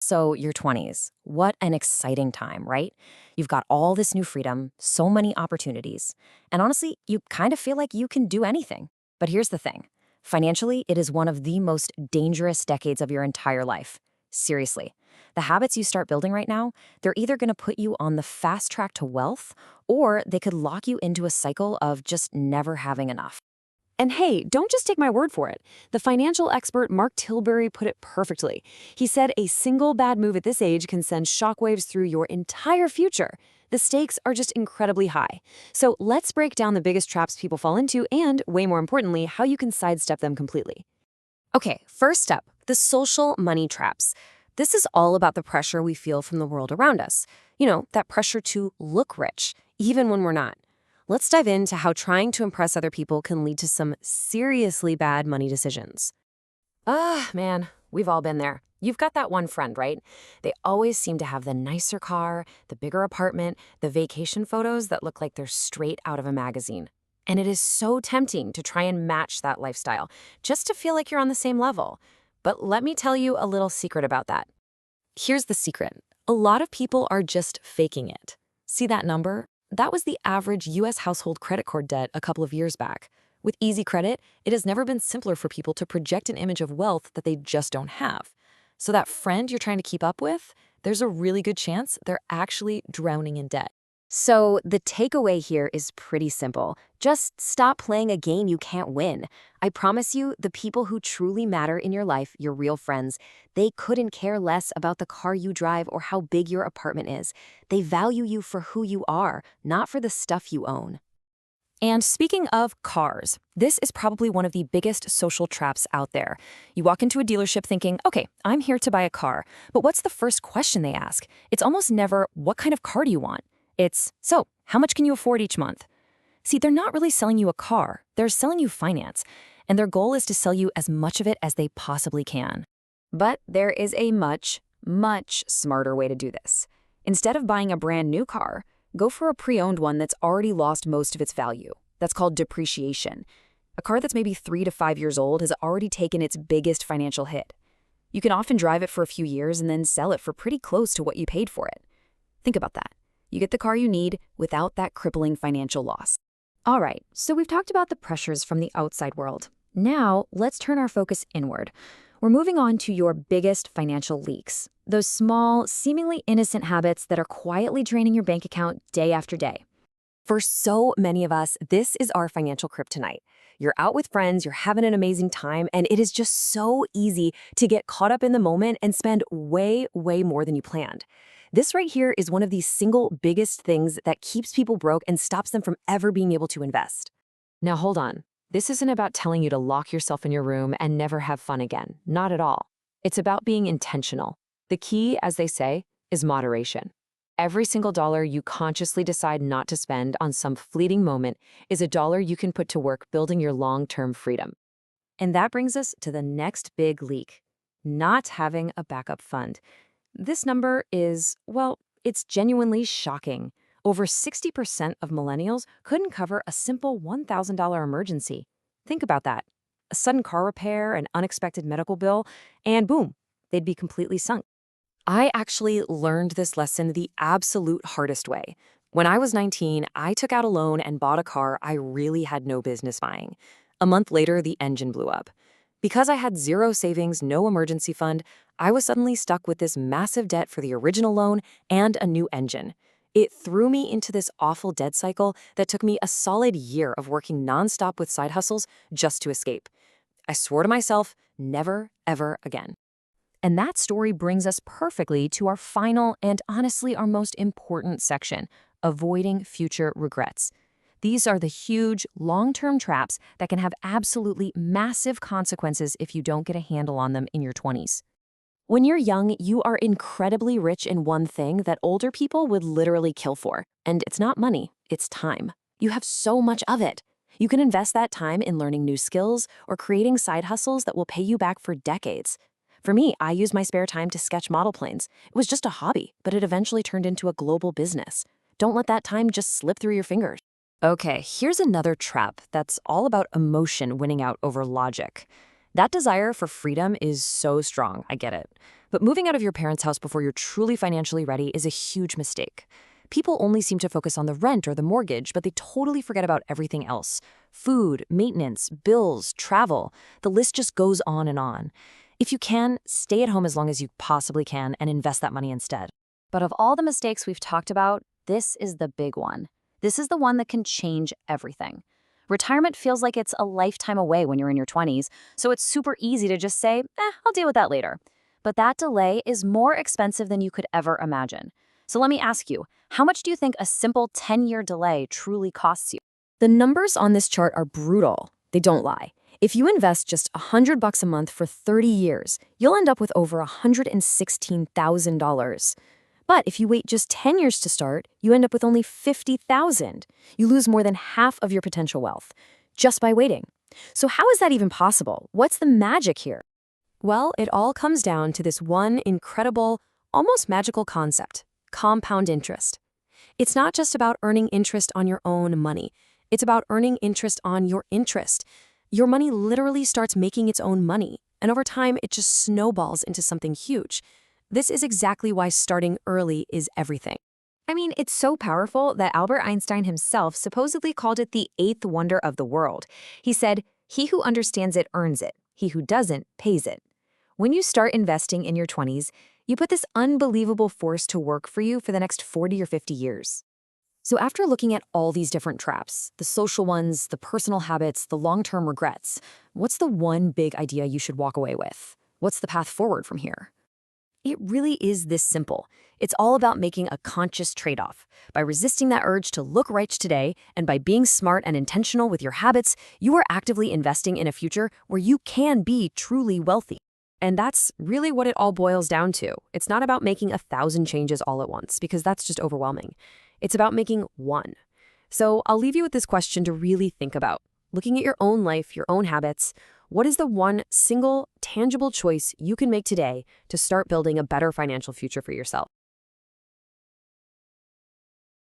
So, your 20s. What an exciting time, right? You've got all this new freedom, so many opportunities. And honestly, you kind of feel like you can do anything. But here's the thing financially, it is one of the most dangerous decades of your entire life. Seriously. The habits you start building right now, they're either going to put you on the fast track to wealth, or they could lock you into a cycle of just never having enough. And hey, don't just take my word for it. The financial expert Mark Tilbury put it perfectly. He said a single bad move at this age can send shockwaves through your entire future. The stakes are just incredibly high. So let's break down the biggest traps people fall into and, way more importantly, how you can sidestep them completely. Okay, first up, the social money traps. This is all about the pressure we feel from the world around us. That pressure to look rich, even when we're not. Let's dive into how trying to impress other people can lead to some seriously bad money decisions. Man, we've all been there. You've got that one friend, right? They always seem to have the nicer car, the bigger apartment, the vacation photos that look like they're straight out of a magazine. And it is so tempting to try and match that lifestyle, just to feel like you're on the same level. But let me tell you a little secret about that. Here's the secret. A lot of people are just faking it. See that number? That was the average US household credit card debt a couple of years back. With easy credit, it has never been simpler for people to project an image of wealth that they just don't have. So that friend you're trying to keep up with, there's a really good chance they're actually drowning in debt. So the takeaway here is pretty simple. Just stop playing a game you can't win. I promise you, the people who truly matter in your life, your real friends, they couldn't care less about the car you drive or how big your apartment is. They value you for who you are, not for the stuff you own. And speaking of cars, this is probably one of the biggest social traps out there. You walk into a dealership thinking, okay, I'm here to buy a car. But what's the first question they ask? It's almost never, what kind of car do you want? It's, so, how much can you afford each month? See, they're not really selling you a car. They're selling you finance. And their goal is to sell you as much of it as they possibly can. But there is a much, much smarter way to do this. Instead of buying a brand new car, go for a pre-owned one that's already lost most of its value. That's called depreciation. A car that's maybe 3 to 5 years old has already taken its biggest financial hit. You can often drive it for a few years and then sell it for pretty close to what you paid for it. Think about that. You get the car you need without that crippling financial loss. All right, so we've talked about the pressures from the outside world. Now, let's turn our focus inward. We're moving on to your biggest financial leaks. Those small, seemingly innocent habits that are quietly draining your bank account day after day. For so many of us, this is our financial kryptonite. You're out with friends, you're having an amazing time, and it is just so easy to get caught up in the moment and spend way, way more than you planned. This right here is one of the single biggest things that keeps people broke and stops them from ever being able to invest. Now hold on. This isn't about telling you to lock yourself in your room and never have fun again. Not at all. It's about being intentional. The key, as they say, is moderation. Every single dollar you consciously decide not to spend on some fleeting moment is a dollar you can put to work building your long-term freedom. And that brings us to the next big leak: not having a backup fund. This number is, well, it's genuinely shocking. Over 60% of millennials couldn't cover a simple $1,000 emergency. Think about that. A sudden car repair, an unexpected medical bill, and boom, they'd be completely sunk. I actually learned this lesson the absolute hardest way. When I was 19, I took out a loan and bought a car I really had no business buying. A month later, the engine blew up. Because I had zero savings, no emergency fund, I was suddenly stuck with this massive debt for the original loan and a new engine. It threw me into this awful debt cycle that took me a solid year of working nonstop with side hustles just to escape. I swore to myself, never, ever again. And that story brings us perfectly to our final and honestly our most important section: avoiding future regrets. These are the huge, long-term traps that can have absolutely massive consequences if you don't get a handle on them in your 20s. When you're young, you are incredibly rich in one thing that older people would literally kill for. And it's not money, it's time. You have so much of it. You can invest that time in learning new skills or creating side hustles that will pay you back for decades. For me, I used my spare time to sketch model planes. It was just a hobby, but it eventually turned into a global business. Don't let that time just slip through your fingers. Okay, here's another trap that's all about emotion winning out over logic. That desire for freedom is so strong, I get it. But moving out of your parents' house before you're truly financially ready is a huge mistake. People only seem to focus on the rent or the mortgage, but they totally forget about everything else. Food, maintenance, bills, travel. The list just goes on and on. If you can, stay at home as long as you possibly can and invest that money instead. But of all the mistakes we've talked about, this is the big one. This is the one that can change everything. Retirement feels like it's a lifetime away when you're in your 20s, so it's super easy to just say, I'll deal with that later. But that delay is more expensive than you could ever imagine. So let me ask you, how much do you think a simple 10-year delay truly costs you? The numbers on this chart are brutal. They don't lie. If you invest just $100 a month for 30 years, you'll end up with over $116,000. But if you wait just 10 years to start, you end up with only $50,000. You lose more than half of your potential wealth just by waiting. So how is that even possible? What's the magic here? Well, it all comes down to this one incredible, almost magical concept: compound interest. It's not just about earning interest on your own money. It's about earning interest on your interest. Your money literally starts making its own money, and over time, it just snowballs into something huge. This is exactly why starting early is everything. I mean, it's so powerful that Albert Einstein himself supposedly called it the eighth wonder of the world. He said, "He who understands it earns it. He who doesn't pays it." When you start investing in your 20s, you put this unbelievable force to work for you for the next 40 or 50 years. So after looking at all these different traps, the social ones, the personal habits, the long-term regrets, what's the one big idea you should walk away with? What's the path forward from here? It really is this simple. It's all about making a conscious trade-off. By resisting that urge to look rich today, and by being smart and intentional with your habits, you are actively investing in a future where you can be truly wealthy. And that's really what it all boils down to. It's not about making 1,000 changes all at once, because that's just overwhelming. It's about making one. So I'll leave you with this question to really think about. Looking at your own life, your own habits, what is the one single, tangible choice you can make today to start building a better financial future for yourself?